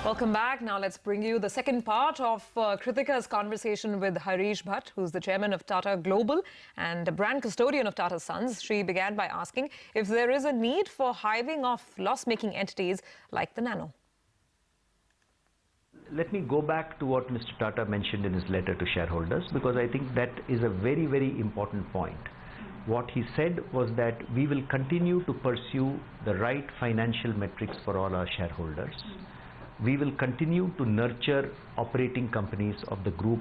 Welcome back. Now let's bring you the second part of Kritika's conversation with Harish Bhat, who's the chairman of Tata Global and a brand custodian of Tata Sons. She began by asking if there is a need for hiving off loss-making entities like the Nano. Let me go back to what Mr. Tata mentioned in his letter to shareholders, because I think that is a very, very important point. What he said was that we will continue to pursue the right financial metrics for all our shareholders. We will continue to nurture operating companies of the group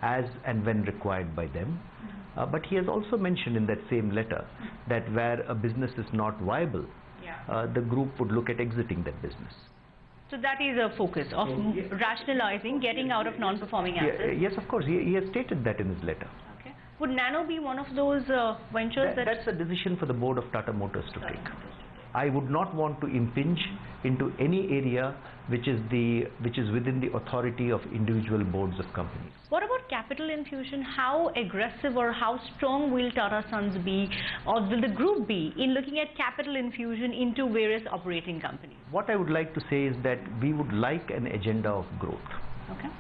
as and when required by them. But he has also mentioned in that same letter that where a business is not viable, the group would look at exiting that business. So that is a focus of rationalizing, getting out of non-performing assets? Yes, of course. He has stated that in his letter. Okay. Would Nano be one of those ventures That's a decision for the board of Tata Motors to take. I would not want to impinge into any area which is within the authority of individual boards of companies. What about capital infusion? How aggressive or how strong will Tata Sons be, or will the group be, in looking at capital infusion into various operating companies? What I would like to say is that we would like an agenda of growth,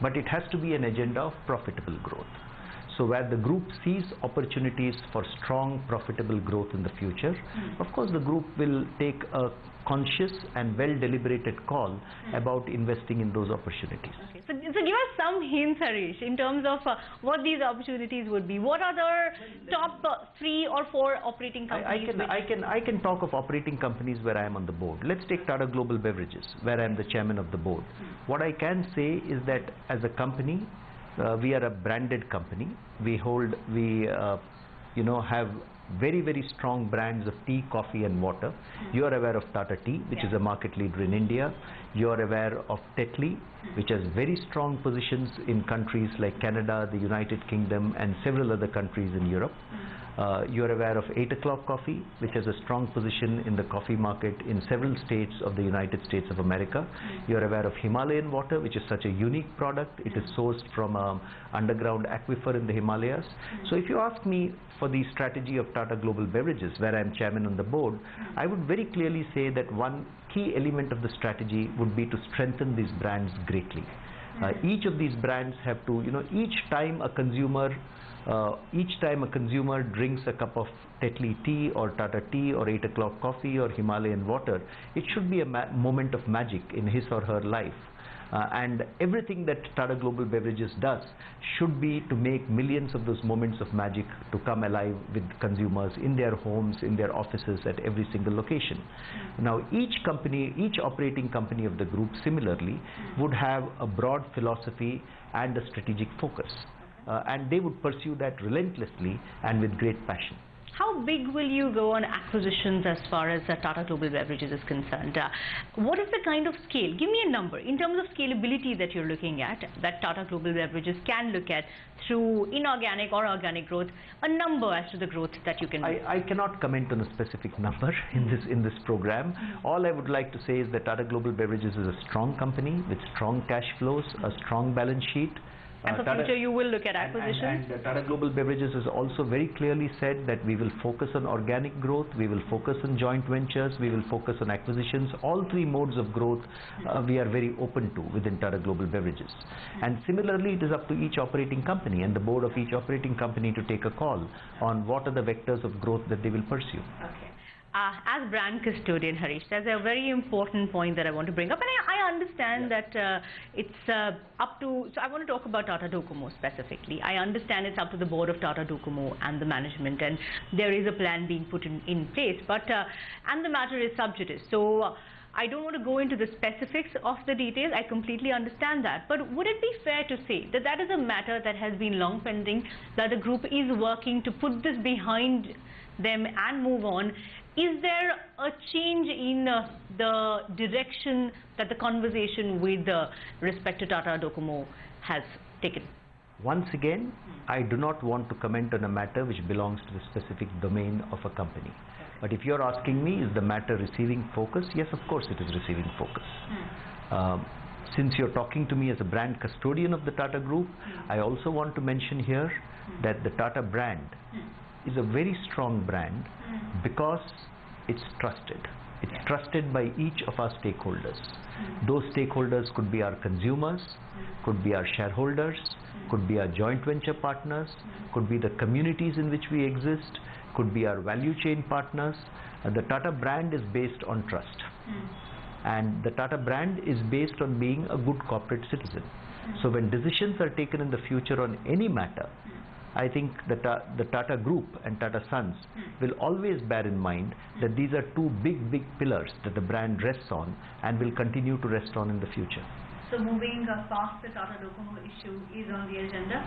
but it has to be an agenda of profitable growth. So where the group sees opportunities for strong, profitable growth in the future, of course the group will take a conscious and well-deliberated call about investing in those opportunities. Okay. So give us some hints, Harish, in terms of what these opportunities would be. What are the top 3 or 4 operating companies? I can talk of operating companies where I am on the board. Let's take Tata Global Beverages, where I am the chairman of the board. What I can say is that as a company, we are a branded company. We have very, very strong brands of tea, coffee and water. You are aware of Tata Tea, which is a market leader in India. You are aware of Tetley, which has very strong positions in countries like Canada, the United Kingdom and several other countries in Europe. You are aware of 8 o'clock coffee, which has a strong position in the coffee market in several states of the United States of America. You are aware of Himalayan water, which is such a unique product. It is sourced from an underground aquifer in the Himalayas. So if you ask me for the strategy of Tata Global Beverages, where I am chairman on the board, I would very clearly say that one key element of the strategy would be to strengthen these brands greatly. Each of these brands have to, each time a consumer drinks a cup of Tetley tea or Tata tea or 8 o'clock coffee or Himalayan water, it should be a moment of magic in his or her life. And everything that Tata Global Beverages does should be to make millions of those moments of magic to come alive with consumers in their homes, in their offices, at every single location. Now, each operating company of the group similarly would have a broad philosophy and a strategic focus. And they would pursue that relentlessly and with great passion. How big will you go on acquisitions as far as Tata Global Beverages is concerned? What is the kind of scale? Give me a number in terms of scalability that you're looking at, that Tata Global Beverages can look at through inorganic or organic growth, a number as to the growth that you can do. I cannot comment on a specific number in this program. All I would like to say is that Tata Global Beverages is a strong company with strong cash flows, a strong balance sheet. And for future you will look at acquisitions? And Tata Global Beverages has also very clearly said that we will focus on organic growth, we will focus on joint ventures, we will focus on acquisitions. All 3 modes of growth we are very open to within Tata Global Beverages. And similarly, it is up to each operating company and the board of each operating company to take a call on what are the vectors of growth that they will pursue. Okay. As brand custodian, Harish, there's a very important point that I want to bring up, and I understand that it's up to, so I want to talk about Tata Docomo specifically. I understand it's up to the board of Tata Docomo and the management, and there is a plan being put in place, but and the matter is sub judice. So I don't want to go into the specifics of the details. I completely understand that. But would it be fair to say that that is a matter that has been long pending, that the group is working to put this behind them and move on? Is there a change in the direction that the conversation with respect to Tata Docomo has taken? Once again, I do not want to comment on a matter which belongs to the specific domain of a company. But if you're asking me, is the matter receiving focus? Yes, of course it is receiving focus. Since you're talking to me as a brand custodian of the Tata Group, I also want to mention here that the Tata brand is a very strong brand because it's trusted. It's trusted by each of our stakeholders. Those stakeholders could be our consumers, could be our shareholders, could be our joint venture partners, could be the communities in which we exist, could be our value chain partners. The Tata brand is based on trust. And the Tata brand is based on being a good corporate citizen. So when decisions are taken in the future on any matter, I think the Tata Group and Tata Sons will always bear in mind that these are two big pillars that the brand rests on and will continue to rest on in the future. So moving past the Tata Docomo issue is on the agenda?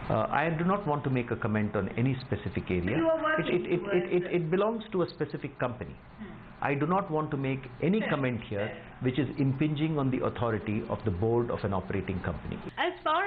I do not want to make a comment on any specific area. You are working it belongs to a specific company. I do not want to make any comment here which is impinging on the authority of the board of an operating company. As far